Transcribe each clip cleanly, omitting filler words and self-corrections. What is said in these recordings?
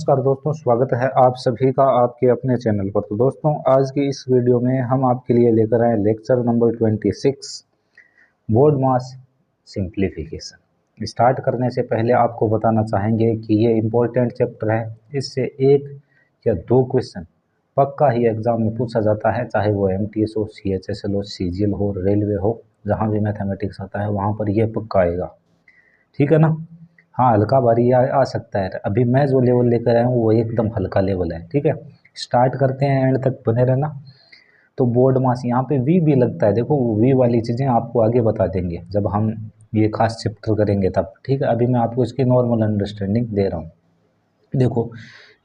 नमस्कार दोस्तों, स्वागत है आप सभी का आपके अपने चैनल पर। तो दोस्तों, आज की इस वीडियो में हम आपके लिए लेकर आए लेक्चर नंबर 26 बोर्ड मास सिंप्लीफिकेशन। स्टार्ट करने से पहले आपको बताना चाहेंगे कि ये इम्पोर्टेंट चैप्टर है। इससे एक या दो क्वेश्चन पक्का ही एग्जाम में पूछा जाता है, चाहे वो MTS हो, CHSL हो, CGL हो, रेलवे हो, जहाँ भी मैथमेटिक्स आता है वहाँ पर ये पक्का आएगा। ठीक है ना। हाँ, हल्का भारी आ सकता है। अभी मैं जो लेवल लेकर आया हूँ वो एकदम हल्का लेवल है। ठीक है, स्टार्ट करते हैं, एंड तक बने रहना। तो बोर्ड मास यहाँ पे वी भी लगता है, देखो वी वाली चीज़ें आपको आगे बता देंगे जब हम ये खास चैप्टर करेंगे तब। ठीक है, अभी मैं आपको इसकी नॉर्मल अंडरस्टैंडिंग दे रहा हूँ। देखो,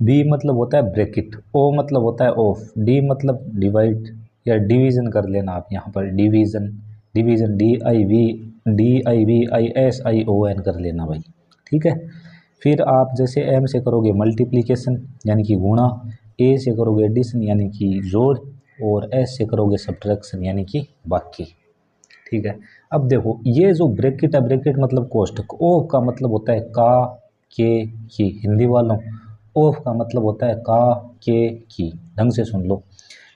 बी मतलब होता है ब्रैकेट, ओ मतलब होता है ऑफ, डी मतलब डिवाइड या डिवीज़न कर लेना आप यहाँ पर, डिवीज़न डिवीज़न DIVISION कर लेना भाई। ठीक है, फिर आप जैसे एम से करोगे मल्टीप्लिकेशन यानी कि गुणा, ए से करोगे एडिशन यानी कि जोड़, और एस से करोगे सब्ट्रैक्शन यानी कि बाकी। ठीक है, अब देखो ये जो ब्रैकेट है, ब्रैकेट मतलब कोष्टक, ओ का मतलब होता है का के की, हिंदी वालों ऑफ का मतलब होता है का के की, ढंग से सुन लो।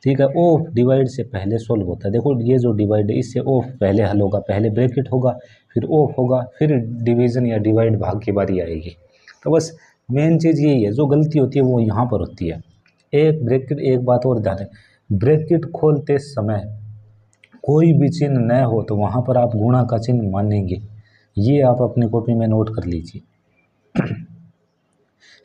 ठीक है, ऑफ डिवाइड से पहले सोल्व होता है। देखो ये जो डिवाइड है इससे ऑफ पहले हल होगा, पहले ब्रैकेट होगा फिर ऑफ होगा, फिर डिवीज़न या डिवाइड भाग की बारी आएगी। तो बस मेन चीज़ यही है, जो गलती होती है वो यहाँ पर होती है। एक ब्रैकेट, एक बात और ध्यान है, ब्रैकेट खोलते समय कोई भी चिन्ह न हो तो वहाँ पर आप गुणा का चिन्ह मानेंगे। ये आप अपनी कॉपी में नोट कर लीजिए।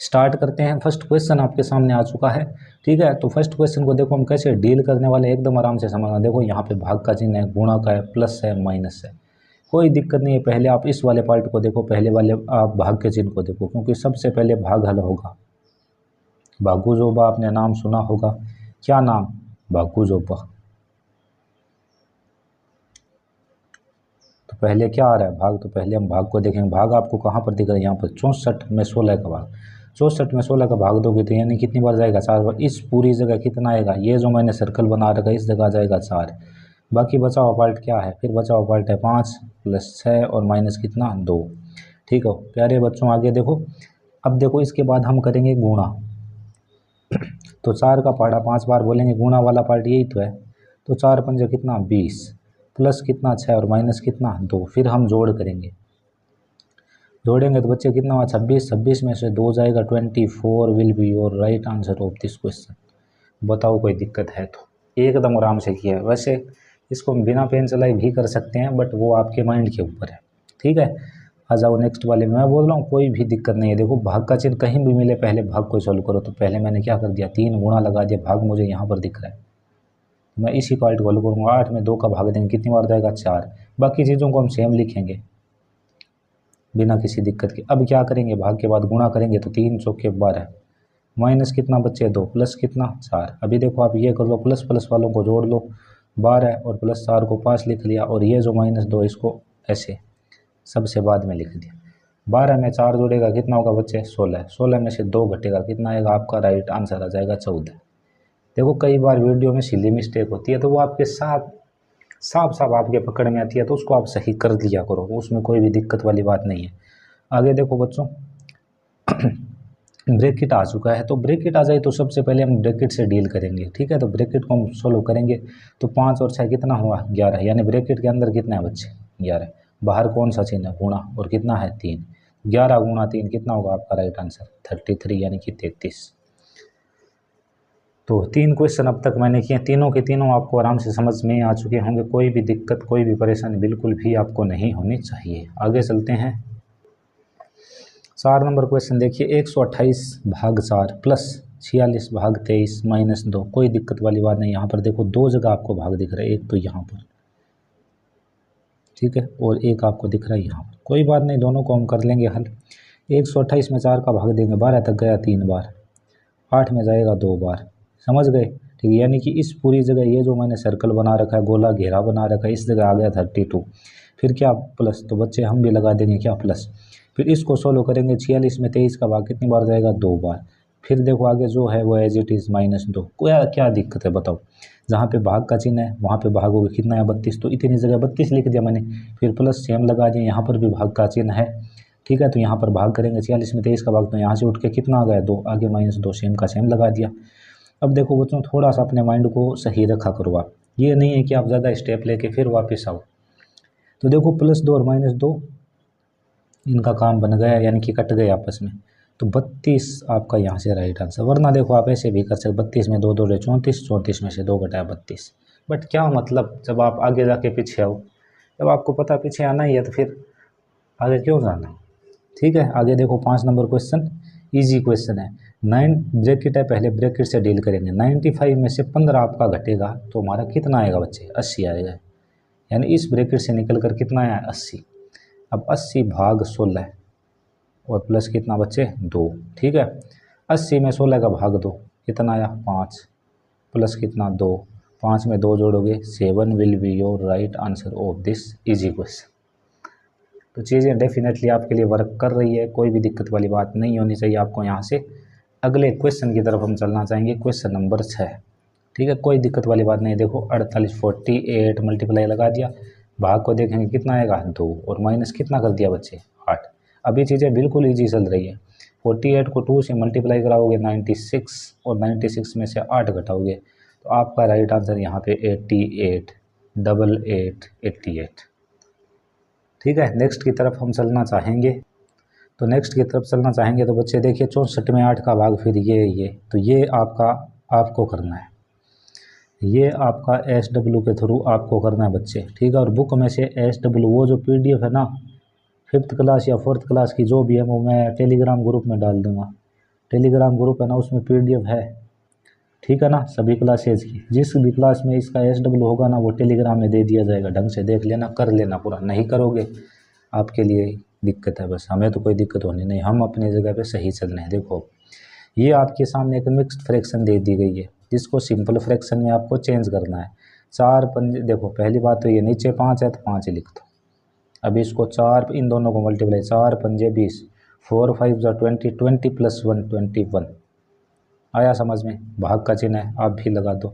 स्टार्ट करते हैं। फर्स्ट क्वेश्चन आपके सामने आ चुका है। ठीक है, तो फर्स्ट क्वेश्चन को देखो हम कैसे डील करने वाले, एकदम आराम से समझना। देखो यहाँ पे भाग का चिन्ह है, गुणा का है, प्लस है, माइनस है, कोई दिक्कत नहीं है। पहले आप इस वाले पार्ट को देखो, पहले वाले आप भाग के चिन्ह को देखो, क्योंकि सबसे पहले भाग हल होगा। भागुजोबा आपने नाम सुना होगा, क्या नाम? भागुजोबा। तो पहले क्या आ रहा है? भाग। तो पहले हम भाग को देखेंगे। भाग आपको कहाँ पर दिख रहा है? यहाँ पर 64 में 16 का भाग। 64 में 16 का भाग दोगे तो यानी कितनी बार जाएगा? 4 बार। इस पूरी जगह कितना आएगा? ये जो मैंने सर्कल बना रखा है इस जगह आ जाएगा 4। बाकी बचा हुआ पार्ट क्या है? फिर बचा हुआ पार्ट है 5 + 6 और माइनस कितना? 2। ठीक हो प्यारे बच्चों, आगे देखो। अब देखो इसके बाद हम करेंगे गुणा। तो 4 का पहाड़ा 5 बार बोलेंगे, गुणा वाला पार्ट यही तो है। तो 4 पंजे कितना? 20, प्लस कितना? 6 और माइनस कितना? 2। फिर हम जोड़ करेंगे, जोड़ेंगे तो बच्चे कितना हुआ? 26। 26 में से 2 जाएगा, 24 will be your right answer of this question. बताओ कोई दिक्कत है तो? एकदम आराम से किया है। वैसे इसको बिना पेन चलाए भी कर सकते हैं, बट वो आपके माइंड के ऊपर है। ठीक है, आ जाओ नेक्स्ट वाले में। मैं बोल रहा हूँ कोई भी दिक्कत नहीं है। देखो भाग का चिन्ह कहीं भी मिले पहले भाग को सॉल्व करो। तो पहले मैंने क्या कर दिया? 3 गुणा लगा दिया, भाग मुझे यहाँ पर दिख रहा है, मैं इसी पार्ट को हल करूँगा। 8 में 2 का भाग देंगे, कितनी बार जाएगा? 4। बाकी चीज़ों को हम सेम लिखेंगे बिना किसी दिक्कत के। अब क्या करेंगे? भाग के बाद गुणा करेंगे तो 3 चौके 12, माइनस कितना बच्चे? 2, प्लस कितना? 4। अभी देखो आप ये कर लो, प्लस प्लस वालों को जोड़ लो, 12 और प्लस 4 को 5 लिख लिया, और ये जो -2 इसको ऐसे सबसे बाद में लिख दिया। 12 में 4 जोड़ेगा कितना होगा बच्चे? 16। 16 में से 2 घटेगा, कितना आएगा? आपका राइट आंसर आ जाएगा 14। देखो कई बार वीडियो में सिली मिस्टेक होती है तो वो आपके साथ साफ साफ आपके पकड़ में आती है, तो उसको आप सही कर लिया करो, उसमें कोई भी दिक्कत वाली बात नहीं है। आगे देखो बच्चों, ब्रैकेट आ चुका है। तो ब्रैकेट आ जाए तो सबसे पहले हम ब्रैकेट से डील करेंगे। ठीक है, तो ब्रैकेट को हम सोल्व करेंगे। तो 5 और 6 कितना हुआ? 11, यानी ब्रैकेट के अंदर कितना है बच्चे? 11। बाहर कौन सा चिन्ह है? गुणा, और कितना है? 3। 11 गुणा 3 कितना होगा आपका राइट आंसर? 33 यानी कि 33। तो 3 क्वेश्चन अब तक मैंने किए, तीनों के तीनों आपको आराम से समझ में आ चुके होंगे। कोई भी दिक्कत, कोई भी परेशानी बिल्कुल भी आपको नहीं होनी चाहिए। आगे चलते हैं। 4 नंबर क्वेश्चन देखिए, 128 भाग 4 प्लस 46 भाग 23 माइनस 2। कोई दिक्कत वाली बात नहीं। यहाँ पर देखो 2 जगह आपको भाग दिख रहा है, एक तो यहाँ पर, ठीक है, और एक आपको दिख रहा है यहाँ पर। कोई बात नहीं, दोनों को हम कर लेंगे हल। 128 में 4 का भाग देंगे, 12 तक गया 3 बार, 8 में जाएगा 2 बार। समझ गए? ठीक है, यानी कि इस पूरी जगह ये जो मैंने सर्कल बना रखा है, गोला घेरा बना रखा है, इस जगह आ गया 32। फिर क्या? प्लस। तो बच्चे हम भी लगा देंगे क्या? प्लस। फिर इसको सोल्व करेंगे। 46 में 23 का भाग कितनी बार जाएगा? 2 बार। फिर देखो आगे जो है वो एज इट इज़ -2। क्या दिक्कत है बताओ? जहाँ पे भाग का चिन्ह है वहाँ पे भागोगे, कितना है? 32। तो इतनी जगह 32 लिख दिया मैंने। फिर प्लस सेम लगा दिया, यहाँ पर भी भाग का चिन्ह है ठीक है, तो यहाँ पर भाग करेंगे 46 में 23 का भाग, तो यहाँ से उठ के कितना आ गया 2, आगे -2 सेम का सेम लगा दिया। अब देखो बच्चों थोड़ा सा अपने माइंड को सही रखा करो आप, ये नहीं है कि आप ज़्यादा स्टेप लेके फिर वापस आओ। तो देखो +2 और -2 इनका काम बन गया, यानी कि कट गए आपस में, तो 32 आपका यहाँ से राइट आंसर। वरना देखो आप ऐसे भी कर सकते, 32 में 2 2 34, 34 में से 2 घटाया 32। बट क्या मतलब, जब आप आगे जाके पीछे आओ, जब आपको पता पीछे आना ही है तो फिर आगे क्यों जाना। ठीक है, आगे देखो 5 नंबर क्वेश्चन, इजी क्वेश्चन है। 9 ब्रैकेट है, पहले ब्रैकेट से डील करेंगे। 95 में से 15 आपका घटेगा तो हमारा कितना आएगा बच्चे, 80 आएगा। यानी इस ब्रैकेट से निकल कर कितना आया 80। अब 80 भाग 16 और प्लस कितना बच्चे 2। ठीक है, 80 में 16 का भाग 2 कितना आया 5, प्लस कितना 2, 5 में 2 जोड़ोगे 7 will be your right answer of this easy question. तो चीज़ें डेफिनेटली आपके लिए वर्क कर रही है, कोई भी दिक्कत वाली बात नहीं होनी चाहिए आपको। यहाँ से अगले क्वेश्चन की तरफ हम चलना चाहेंगे, क्वेश्चन नंबर 6। ठीक है, कोई दिक्कत वाली बात नहीं। देखो 48 48 मल्टीप्लाई लगा दिया, भाग को देखेंगे कितना आएगा 2, और माइनस कितना कर दिया बच्चे 8। अभी चीज़ें बिल्कुल ईजी चल रही है। 48 को 2 से मल्टीप्लाई कराओगे 96, और 96 में से 8 घटाओगे तो आपका राइट आंसर यहाँ पे 88 88 88। ठीक है, नेक्स्ट की तरफ हम चलना चाहेंगे। तो नेक्स्ट की तरफ चलना चाहेंगे तो बच्चे देखिए 64 में 8 का भाग, फिर ये तो ये आपको करना है, ये आपका SW के थ्रू आपको करना है बच्चे। ठीक है, और बुक में से SW वो जो PDF है ना 5th क्लास या 4th क्लास की जो भी है वो मैं टेलीग्राम ग्रुप में डाल दूँगा। टेलीग्राम ग्रुप है ना, उसमें PDF है। ठीक है ना, सभी क्लासेज की, जिस भी क्लास में इसका SW होगा ना वो टेलीग्राम में दे दिया जाएगा। ढंग से देख लेना, कर लेना पूरा। नहीं करोगे आपके लिए दिक्कत है, बस हमें तो कोई दिक्कत होनी नहीं, हम अपनी जगह पे सही चल रहे हैं। देखो ये आपके सामने एक मिक्स्ड फ्रैक्शन दे दी गई है, जिसको सिंपल फ्रैक्शन में आपको चेंज करना है। 4 पंजे, देखो पहली बात तो ये नीचे 5 है तो 5 लिख दो। अब इसको 4 इन दोनों को मल्टीप्लाई, 4 पंजे 20, 4 5 20, 20 + 1 21। आया समझ में, भाग का चिन्ह है आप भी लगा दो,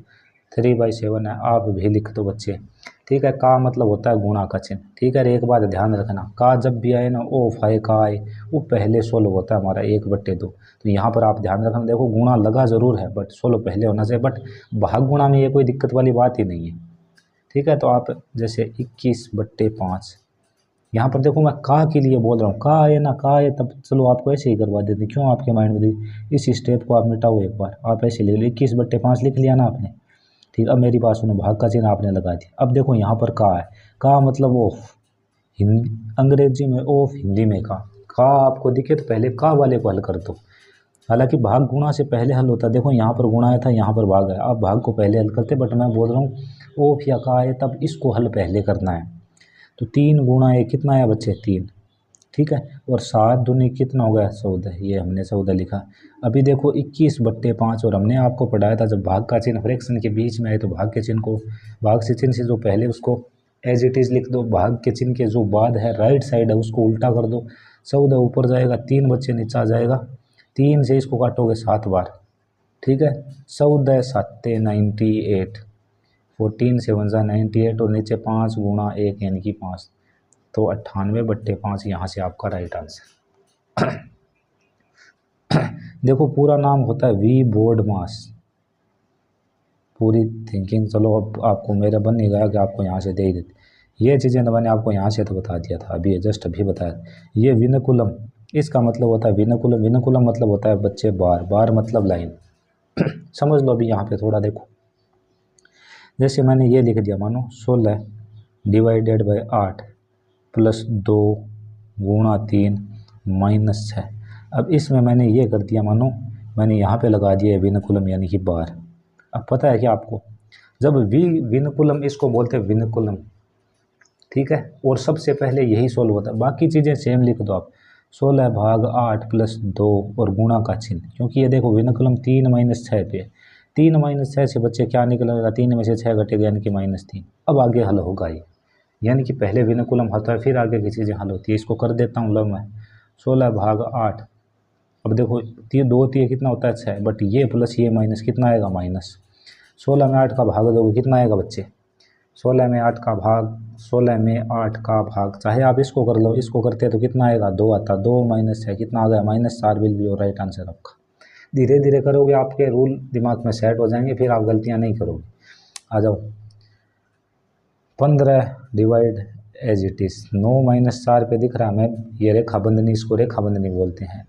3/7 है आप भी लिख दो बच्चे। ठीक है, का मतलब होता है गुणा का चिन्ह। ठीक है, एक बात ध्यान रखना, का जब भी आए ना ऑफ आए का आए वो पहले सोल्व होता है हमारा 1/2। तो यहाँ पर आप ध्यान रखना, देखो गुणा लगा ज़रूर है बट सोल्व पहले होना चाहिए, बट भाग गुणा में ये कोई दिक्कत वाली बात ही नहीं है। ठीक है, तो आप जैसे 21/5, यहाँ पर देखो मैं का के लिए बोल रहा हूँ, का आए ना का आए तब चलो आपको ऐसे ही करवा देते, क्यों आपके माइंड में इस स्टेप को आप मिटाओ एक बार, आप ऐसे लिख लो 21/5 लिख लिया ना आपने। ठीक, अब मेरी बात सुनो, भाग का चिन्ह आपने लगा दिया। अब देखो यहाँ पर का है, का मतलब ऑफ, हिंदी अंग्रेजी में ऑफ, हिंदी में का आपको दिखे तो पहले का वाले को हल कर दो। हालांकि भाग गुणा से पहले हल होता है, देखो यहाँ पर गुणा आया था यहाँ पर भाग है, आप भाग को पहले हल करते, बट मैं बोल रहा हूँ ऑफ या का है तब इसको हल पहले करना है। तो 3 गुणा 1 कितना आया बच्चे 3। ठीक है, और 7 दूनी कितना हो गया 14, ये हमने 14 लिखा। अभी देखो 21/5, और हमने आपको पढ़ाया था जब भाग का चिन्ह फ्रैक्शन के बीच में आए तो भाग के चिन्ह को, भाग से चिन्ह से जो पहले उसको एज इट इज़ लिख दो, भाग के चिन्ह के जो बाद है राइट साइड है उसको उल्टा कर दो। 14 ऊपर जाएगा, 3 बच्चे नीचे आ जाएगा, 3 से इसको काटोगे 7 बार। ठीक है, 14 7 98, 14 7 98, और नीचे 5 गुणा 1 यानी कि 5, तो 98/5 यहाँ से आपका राइट आंसर। देखो पूरा नाम होता है वी बोर्डमास, पूरी थिंकिंग। चलो अब आपको मेरा बन नहीं गया कि आपको यहाँ से दे ही देते, ये चीज़ें तो मैंने आपको यहाँ से तो बता दिया था, अभी जस्ट अभी बताया। ये विनकुलम, इसका मतलब होता है विनकुलम, विनकुलम मतलब होता है बच्चे बार, बार मतलब लाइन। समझ लो अभी यहाँ पे थोड़ा देखो, जैसे मैंने ये लिख दिया, मानो 16 / 8 + 2 गुणा 3 - 6। अब इसमें मैंने ये कर दिया, मानो मैंने यहाँ पे लगा दिया विनकुलम यानी कि बार। अब पता है कि आपको जब विनकुलम इसको बोलते हैं विनकुलम, ठीक है, और सबसे पहले यही सोल्व होता है, बाकी चीज़ें सेम लिख दो आप, 16 भाग 8 + 2 और गुणा का चिन्ह, क्योंकि ये देखो विनकुलम 3 - 6 पे, 3 - 6 से बच्चे क्या निकलेगा, 3 में से 6 घटेगा यानी कि -3। अब आगे हल होगा ये, यानी कि पहले विनकुलम होता है फिर आगे की चीज़ें हल होती है। इसको कर देता हूँ लो मैं, 16 भाग 8, अब देखो 2 3 कितना होता है 6, बट ये प्लस ये माइनस कितना आएगा -। 16 में 8 का भाग दोगे कितना आएगा बच्चे 16 में 8 का भाग, 16 में 8 का भाग, चाहे आप इसको कर लो, इसको करते तो कितना आएगा 2 आता, 2 माइनस 6 कितना आ गया -4 विल बी और राइट आंसर आपका। धीरे धीरे करोगे आपके रूल दिमाग में सेट हो जाएंगे, फिर आप गलतियां नहीं करोगे। आ जाओ 15 divide as it is, 9 minus 4 पे दिख रहा है हमें ये रेखाबंधनी, इसको रेखाबंधनी बोलते हैं।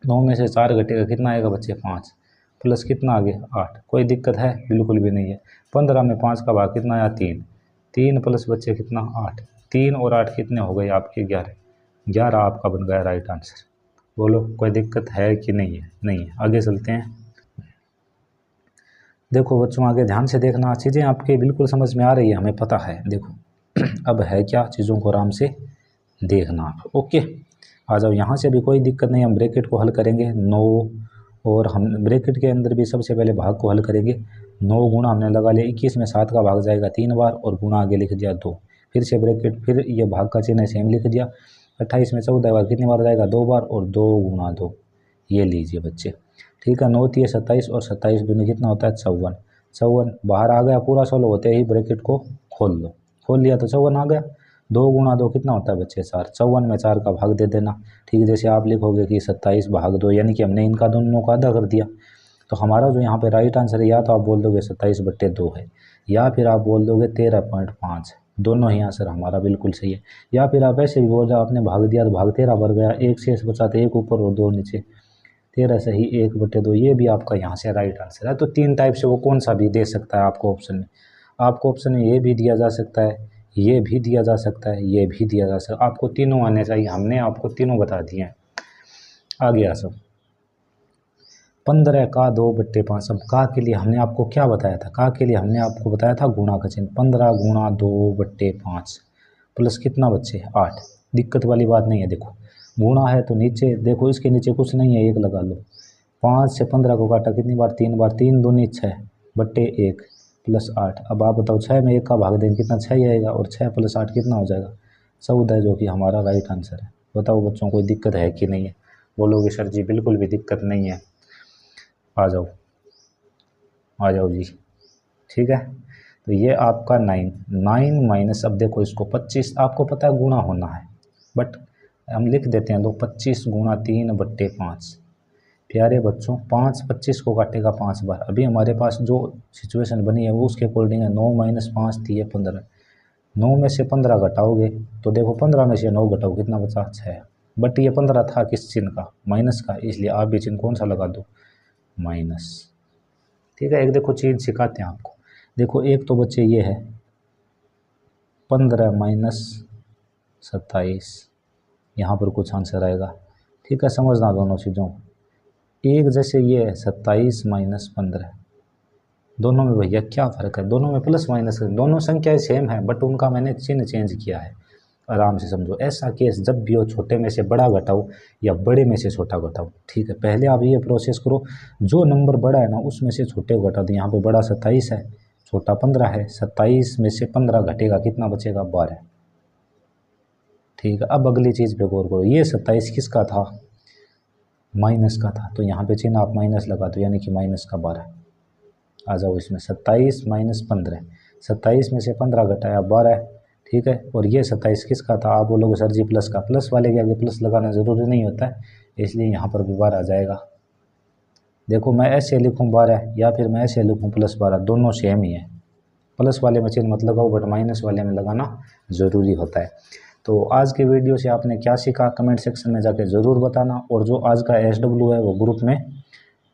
9 में से 4 घटेगा कितना आएगा बच्चे 5, प्लस कितना आ गया 8, कोई दिक्कत है बिल्कुल भी नहीं है। 15 में 5 का भाग कितना आया 3, 3 प्लस बच्चे कितना 8, 3 और 8 कितने हो गए आपके 11, 11 आपका बन गया राइट आंसर। बोलो कोई दिक्कत है कि नहीं है? नहीं है। आगे चलते हैं। देखो बच्चों आगे ध्यान से देखना, चीज़ें आपके बिल्कुल समझ में आ रही है, हमें पता है। देखो अब है क्या, चीज़ों को आराम से देखना आप। ओके आ जाओ, यहाँ से भी कोई दिक्कत नहीं, हम ब्रैकेट को हल करेंगे 9, और हम ब्रैकेट के अंदर भी सबसे पहले भाग को हल करेंगे। 9 गुणा हमने लगा लिया 21 में 7 का भाग जाएगा 3 बार, और गुणा आगे लिख दिया 2, फिर से ब्रैकेट, फिर ये भाग का चिन्ह सेम लिख दिया। 28 में 14 बार कितनी बार जाएगा 2 बार, और 2 गुणा 2, ये लीजिए बच्चे। ठीक है 9 3 27, और 27 दूनी कितना होता है 54, 54 बाहर आ गया। पूरा 16 होते ही ब्रैकेट को खोल लो, खोल लिया तो 54 आ गया। 2 गुणा 2 कितना होता है बच्चे 4, 54 में 4 का भाग दे देना। ठीक जैसे आप लिखोगे कि 27 भाग 2, यानी कि हमने इनका दोनों का आधा कर दिया। तो हमारा जो यहाँ पे राइट आंसर है, या तो आप बोल दोगे 27/2 है, या फिर आप बोल दोगे 13.5, दोनों ही आंसर हमारा बिल्कुल सही है। या फिर आप ऐसे भी बोल रहे आपने भाग दिया तो भाग 13 भर गया, एक शेष बचा तो एक ऊपर और 2 नीचे, 13 सही 1/2, ये भी आपका यहाँ से राइट आंसर है। तो 3 टाइप से वो कौन सा भी दे सकता है आपको ऑप्शन में। आपको ऑप्शन में ये भी दिया जा सकता है, ये भी दिया जा सकता है, ये भी दिया जा सकता है, आपको तीनों आने चाहिए। हमने आपको तीनों बता दिए हैं। आ गया सब। 15 का 2/5। अब का के लिए हमने आपको क्या बताया था, का के लिए हमने आपको बताया था गुणा का चिन्ह। 15 गुणा 2/5 प्लस कितना बच्चे 8, दिक्कत वाली बात नहीं है। देखो गुणा है तो नीचे देखो, इसके नीचे कुछ नहीं है, 1 लगा लो। 5 से 15 को काटा कितनी बार 3 बार, 3 दूनी 6/1 प्लस 8। अब आप बताओ 6 में 1 का भाग देंगे कितना 6 ही आएगा, और 6 प्लस 8 कितना हो जाएगा 14, जो कि हमारा राइट आंसर है। बताओ बच्चों कोई दिक्कत है कि नहीं है? बोलोगे सर जी बिल्कुल भी दिक्कत नहीं है। आ जाओ, आ जाओ जी। ठीक है तो ये आपका 9 माइनस, अब देखो इसको 25, आपको पता है गुणा होना है, बट हम लिख देते हैं तो 25 गुणा 3/5। प्यारे बच्चों 5 25 को काटेगा 5 बार। अभी हमारे पास जो सिचुएशन बनी है वो उसके अकॉर्डिंग है। 9 माइनस 5 थी 15, 9 में से 15 घटाओगे तो देखो 15 में से 9 घटाओ कितना बचा 6, बट ये 15 था किस चिन्ह का, माइनस का, इसलिए आप भी चिन्ह कौन सा लगा दो माइनस। ठीक है एक देखो चीज़ सिखाते हैं आपको। देखो एक तो बच्चे ये है 15 माइनस 27, यहाँ पर कुछ आंसर आएगा। ठीक है समझना दोनों चीज़ों को। एक जैसे ये है 27 माइनस 15, दोनों में भैया क्या फ़र्क है, दोनों में प्लस माइनस, दोनों संख्याएं सेम है, बट उनका मैंने चिन्ह चेंज किया है। आराम से समझो, ऐसा केस जब भी हो छोटे में से बड़ा घटाओ या बड़े में से छोटा घटाओ। ठीक है पहले आप ये प्रोसेस करो, जो नंबर बड़ा है ना उसमें से छोटे को घटा दो। यहाँ पे बड़ा 27 है, छोटा 15 है, 27 में से 15 घटेगा कितना बचेगा 12। ठीक है अब अगली चीज़ पे गौर करो, ये 27 किसका था माइनस का था, तो यहाँ पे चिन्ह आप माइनस लगा दो, यानी कि माइनस का 12। आ जाओ इसमें 27 माइनस 15, 27 में से 15 घटाया 12। ठीक है और ये 27 किसका था, आप बोलोगे सर जी प्लस का, प्लस वाले के आगे प्लस लगाना ज़रूरी नहीं होता है, इसलिए यहाँ पर भी 12 आ जाएगा। देखो मैं ऐसे लिखूँ 12 या फिर मैं ऐसे लिखूँ +12, दोनों सेम ही है। प्लस वाले में चिन्ह मत लगाओ, बट माइनस वाले में लगाना ज़रूरी होता है। तो आज के वीडियो से आपने क्या सीखा कमेंट सेक्शन में जाके ज़रूर बताना, और जो आज का SW है वो ग्रुप में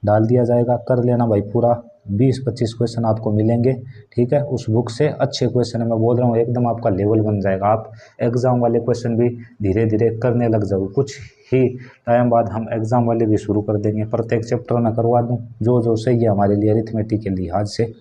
डाल दिया जाएगा, कर लेना भाई पूरा। 20-25 क्वेश्चन आपको मिलेंगे। ठीक है उस बुक से अच्छे क्वेश्चन है, मैं बोल रहा हूँ एकदम आपका लेवल बन जाएगा। आप एग्ज़ाम वाले क्वेश्चन भी धीरे धीरे करने लग जाओगे, कुछ ही टाइम बाद हम एग्ज़ाम वाले भी शुरू कर देंगे। प्रत्येक चैप्टर में करवा दूँ जो सही है हमारे लिए अरिथमेटिक के लिहाज से।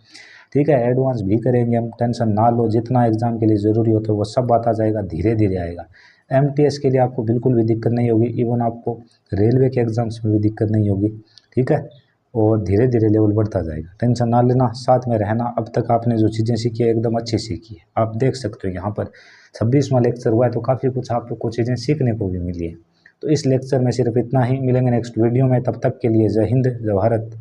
ठीक है एडवांस भी करेंगे हम, टेंशन ना लो, जितना एग्ज़ाम के लिए ज़रूरी होता है वो सब आता जाएगा, धीरे धीरे आएगा। MTS के लिए आपको बिल्कुल भी दिक्कत नहीं होगी, इवन आपको रेलवे के एग्ज़ाम्स में भी दिक्कत नहीं होगी। ठीक है और धीरे धीरे लेवल बढ़ता जाएगा, टेंशन ना लेना, साथ में रहना। अब तक आपने जो चीज़ें सीखी है एकदम अच्छी सीखी है, आप देख सकते हो यहाँ पर 26वां लेक्चर हुआ है तो काफ़ी कुछ आपको चीज़ें सीखने को भी मिली है। तो इस लेक्चर में सिर्फ इतना ही, मिलेंगे नेक्स्ट वीडियो में, तब तक के लिए जय हिंद जय भारत।